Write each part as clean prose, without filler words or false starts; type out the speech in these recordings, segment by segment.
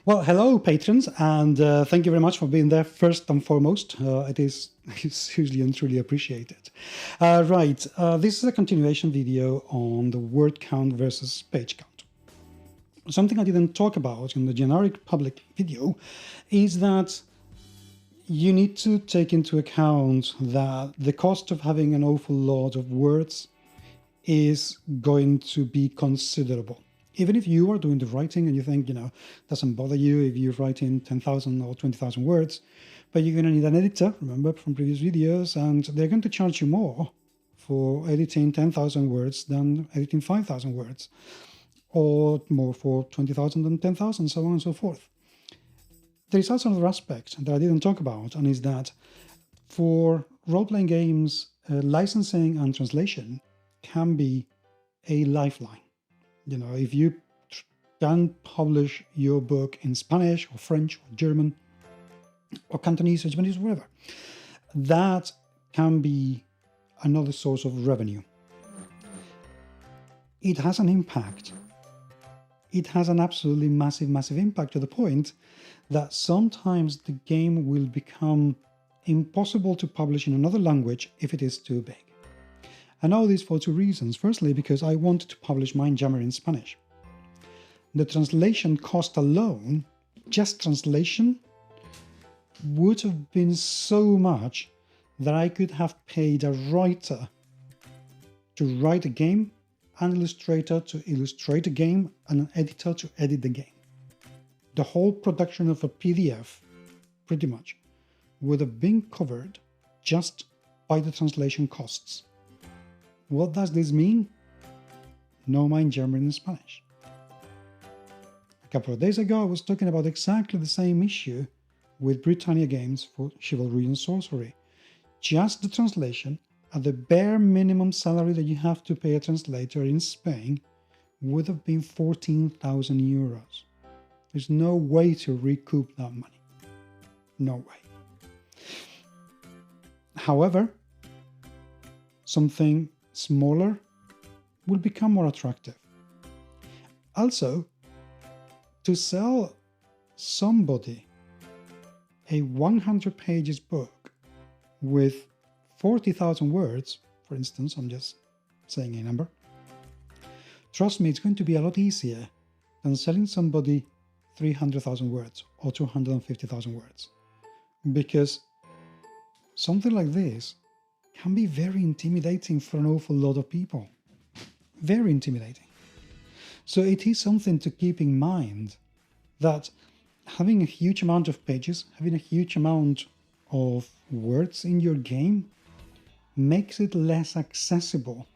Well, hello, patrons, and thank you very much for being there first and foremost. It's hugely and truly appreciated. This is a continuation video on the word count versus page count. Something I didn't talk about in the generic public video is that you need to take into account that the cost of having an awful lot of words is going to be considerable. Even if you are doing the writing and you think, doesn't bother you if you're writing 10,000 or 20,000 words, but you're going to need an editor, remember from previous videos, and they're going to charge you more for editing 10,000 words than editing 5,000 words, or more for 20,000 than 10,000, so on and so forth. There is also another aspect that I didn't talk about, and is that for role-playing games, licensing and translation can be a lifeline. If you can publish your book in Spanish or French or German or Cantonese or Japanese, whatever, that can be another source of revenue. It has an impact. It has an absolutely massive, massive impact, to the point that sometimes the game will become impossible to publish in another language if it is too big. I know this for two reasons. Firstly, because I wanted to publish mine Chivalry in Spanish. The translation cost alone, just translation, would have been so much that I could have paid a writer to write a game, an illustrator to illustrate a game, and an editor to edit the game. The whole production of a PDF, pretty much, would have been covered just by the translation costs. What does this mean? No mind German and Spanish. A couple of days ago, I was talking about exactly the same issue with Britannia Games for Chivalry and Sorcery. Just the translation at the bare minimum salary that you have to pay a translator in Spain would have been 14,000 euros. There's no way to recoup that money. No way. However, something smaller will become more attractive. Also, to sell somebody a 100 pages book with 40,000 words, for instance, I'm just saying a number, trust me, it's going to be a lot easier than selling somebody 300,000 words or 250,000 words, because something like this can be very intimidating for an awful lot of people. Very intimidating. So it is something to keep in mind, that having a huge amount of pages, having a huge amount of words in your game makes it less accessible.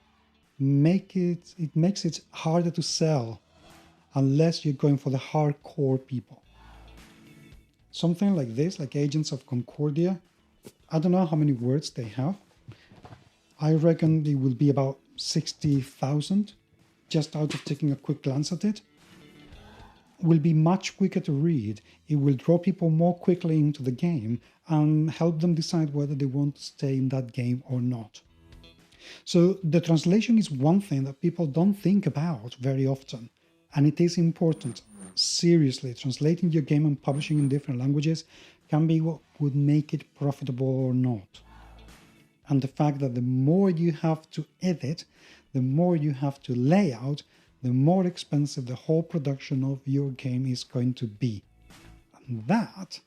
It makes it harder to sell unless you're going for the hardcore people. Something like this, like Agents of Concordia, I don't know how many words they have. I reckon it will be about 60,000, just out of taking a quick glance at it. Will be much quicker to read. It will draw people more quickly into the game and help them decide whether they want to stay in that game or not. So the translation is one thing that people don't think about very often, and it is important. Seriously, translating your game and publishing in different languages can be what would make it profitable or not. And the fact that the more you have to edit, the more you have to lay out, the more expensive the whole production of your game is going to be. And that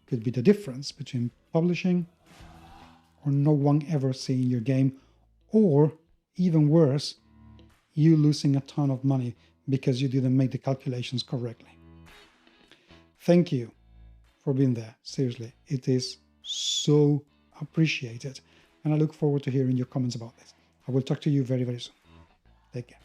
could be the difference between publishing or no one ever seeing your game, or even worse, you losing a ton of money because you didn't make the calculations correctly. Thank you for being there. Seriously, it is so appreciated. And I look forward to hearing your comments about this. I will talk to you very, very soon. Take care.